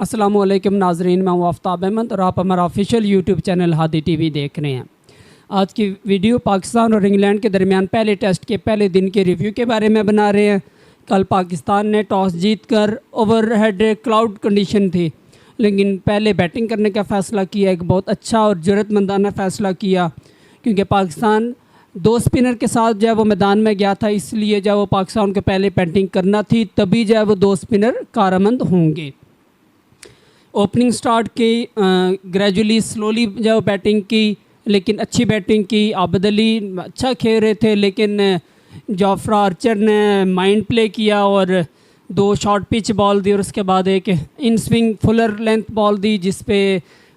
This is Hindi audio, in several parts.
अस्सलामुअलैकुम नाजरीन, मैं हूँ आफ्ताब अहमद और आप हमारा official YouTube channel Hadi TV देख रहे हैं। आज की वीडियो पाकिस्तान और इंग्लैंड के दरमियान पहले टेस्ट के पहले दिन के रिव्यू के बारे में बना रहे हैं। कल पाकिस्तान ने टॉस जीतकर ओवरहेड क्लाउड कंडीशन थी, लेकिन पहले बैटिंग करने का फ़ैसला किया। एक बहुत अच्छा और ज़रूरतमंदाना फ़ैसला किया, क्योंकि पाकिस्तान 2 स्पिनर के साथ जो है वो मैदान में गया था, इसलिए जो है वो पाकिस्तान को पहले बैटिंग करना थी, तभी जो है वो 2 स्पिनर कारआमद होंगे। ओपनिंग स्टार्ट की, ग्रेजुअली स्लोली जो बैटिंग की, लेकिन अच्छी बैटिंग की। आबिद अली अच्छा खेल रहे थे, लेकिन जोफ्रा आर्चर ने माइंड प्ले किया और 2 शॉर्ट पिच बॉल दी और उसके बाद एक in swing fuller length ball दी, जिस पे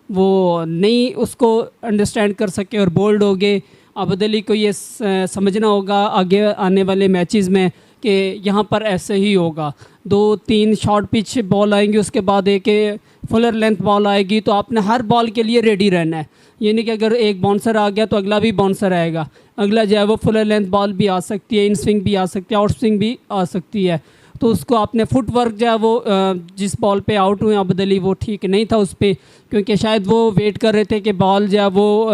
वो नहीं उसको अंडरस्टैंड कर सके और बोल्ड हो गए। आबिद अली को ये समझना होगा आगे आने वाले मैचेस में कि यहाँ पर ऐसे ही होगा। 2-3 शॉर्ट पिच बॉल आएंगी, उसके बाद एक फुलर लेंथ बॉल आएगी, तो आपने हर बॉल के लिए रेडी रहना है। ये नहीं कि अगर एक बाउंसर आ गया तो अगला भी बाउंसर आएगा। अगला जो है वो फुलर लेंथ बॉल भी आ सकती है, इन स्विंग भी आ सकती है, आउट स्विंग भी आ सकती है। तो उसको आपने फुट वर्क जो है वो जिस बॉल पे आउट हुए आबिद अली, वो ठीक नहीं था उस पर, क्योंकि शायद वो वेट कर रहे थे कि बॉल जो है वो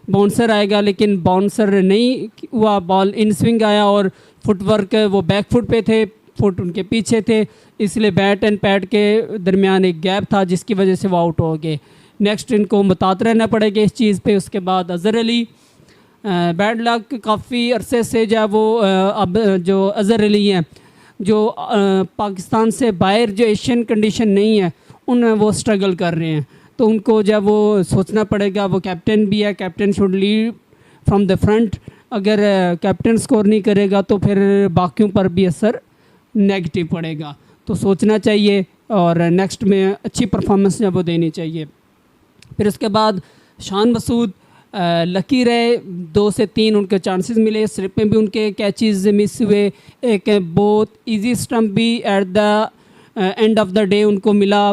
बाउंसर आएगा, लेकिन बाउंसर नहीं हुआ। बॉल इन स्विंग आया और फुट वर्क वो बैक फुट पे थे, फुट उनके पीछे थे, इसलिए बैट एंड पैड के दरमियान एक गैप था, जिसकी वजह से वो आउट हो गए। नेक्स्ट इनको मुतात रहना पड़ेगा इस चीज़ पे। उसके बाद अज़हर अली, बैड लक, काफ़ी अरसे से जो वो अब जो अज़हर अली हैं, जो पाकिस्तान से बाहर जो एशियन कंडीशन नहीं है, उनमें वो स्ट्रगल कर रहे हैं, तो उनको जब वो सोचना पड़ेगा। वो कैप्टन भी है, captain should lead from the front. अगर कैप्टन स्कोर नहीं करेगा तो फिर बाकियों पर भी असर नेगेटिव पड़ेगा, तो सोचना चाहिए और नेक्स्ट में अच्छी परफॉर्मेंस जब वो देनी चाहिए। फिर उसके बाद शान मसूद लकी रहे, 2 से 3 उनके चांसेस मिले, स्लिप में भी उनके कैचेस मिस हुए। एक बहुत इजी स्टंप भी at the end of the day उनको मिला,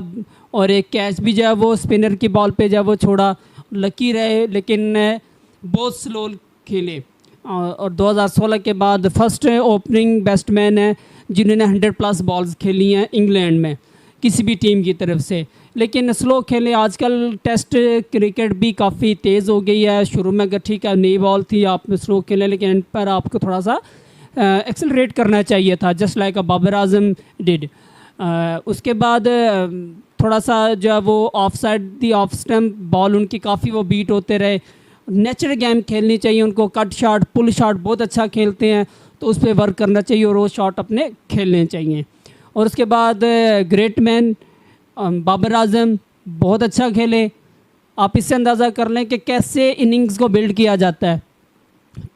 और एक कैच भी जो है वो स्पिनर की बॉल पे जो वो छोड़ा। लकी रहे, लेकिन बहुत स्लो खेले। और 2016 के बाद फर्स्ट ओपनिंग बैट्समैन है जिन्होंने 100+ बॉल्स खेली हैं इंग्लैंड में किसी भी टीम की तरफ से, लेकिन स्लो खेले। आजकल टेस्ट क्रिकेट भी काफ़ी तेज़ हो गई है। शुरू में अगर ठीक है नई बॉल थी, आप स्लो खेलें, लेकिन एंड पर आपको थोड़ा सा एक्सेलरेट करना चाहिए था, just like Babar Azam did. उसके बाद थोड़ा सा जो है वो off side the off stump ball उनकी काफ़ी वो बीट होते रहे। नेचुरल गेम खेलनी चाहिए उनको, कट शॉट, पुल शॉट बहुत अच्छा खेलते हैं, तो उस पर वर्क करना चाहिए और वो शॉट अपने खेलने चाहिए। और उसके बाद ग्रेट मैन बाबर आजम बहुत अच्छा खेले। आप इससे अंदाज़ा कर लें कि कैसे इनिंग्स को बिल्ड किया जाता है।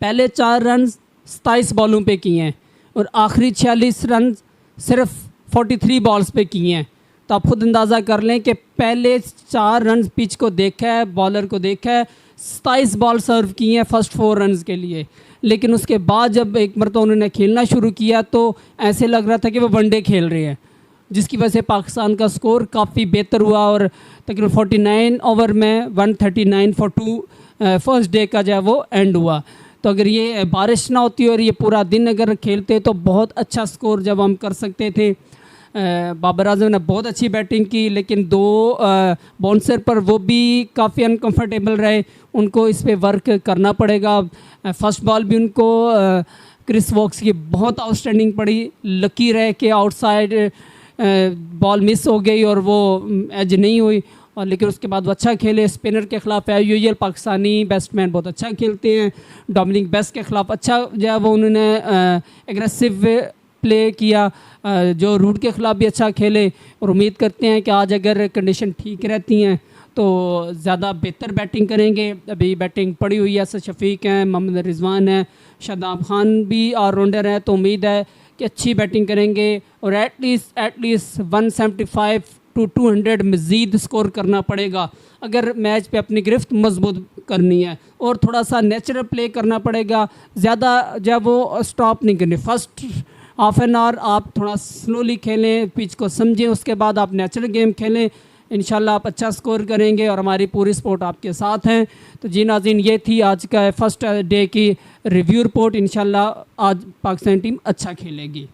पहले 4 रन 27 बॉलों पे किए हैं और आखिरी 46 रन सिर्फ 43 बॉल्स पे किए हैं, तो आप खुद अंदाज़ा कर लें कि पहले 4 रन पिच को देखा है, बॉलर को देखा है, 27 बॉल सर्व किए हैं फर्स्ट 4 रन के लिए। लेकिन उसके बाद जब एक मरतबा उन्होंने खेलना शुरू किया तो ऐसे लग रहा था कि वो वनडे खेल रहे हैं, जिसकी वजह से पाकिस्तान का स्कोर काफ़ी बेहतर हुआ और तकरीबन 49 ओवर में 139 फॉर 2 फर्स्ट डे का जो है वो एंड हुआ। तो अगर ये बारिश ना होती और ये पूरा दिन अगर खेलते तो बहुत अच्छा स्कोर जब हम कर सकते थे। बाबर आजम ने बहुत अच्छी बैटिंग की, लेकिन 2 बाउंसर पर वो भी काफ़ी अनकंफर्टेबल रहे, उनको इस पे वर्क करना पड़ेगा। फर्स्ट बॉल भी उनको क्रिस वोक्स की बहुत आउटस्टैंडिंग पड़ी। लकी रहे कि आउटसाइड बॉल मिस हो गई और वो एज नहीं हुई, और लेकिन उसके बाद वो अच्छा खेले। स्पिनर के ख़िलाफ़ यूजुअल पाकिस्तानी बैट्समैन बहुत अच्छा खेलते हैं। डोमिनिक बेस्ट के ख़िलाफ़ अच्छा जो है वो उन्होंने एग्रेसिव प्ले किया, जो रूट के ख़िलाफ़ भी अच्छा खेले, और उम्मीद करते हैं कि आज अगर कंडीशन ठीक रहती हैं तो ज़्यादा बेहतर बैटिंग करेंगे। अभी बैटिंग पड़ी हुई है, शफीक हैं, मोहम्मद रिजवान हैं, शादाब खान भी ऑलराउंडर हैं, तो उम्मीद है कि अच्छी बैटिंग करेंगे और एटलीस्ट 175 to 200 मज़ीद स्कोर करना पड़ेगा अगर मैच पे अपनी गिरफ्त मजबूत करनी है, और थोड़ा सा नेचुरल प्ले करना पड़ेगा। ज़्यादा जब वो स्टॉप नहीं करनी, फर्स्ट हाफ एन आवर आप थोड़ा स्लोली खेलें, पिच को समझें, उसके बाद आप नेचुरल गेम खेलें, इंशाल्लाह आप अच्छा स्कोर करेंगे और हमारी पूरी सपोर्ट आपके साथ हैं। तो जी नाज़रीन, ये थी आज का फर्स्ट डे की रिव्यू रिपोर्ट। इंशाल्लाह आज पाकिस्तान टीम अच्छा खेलेगी।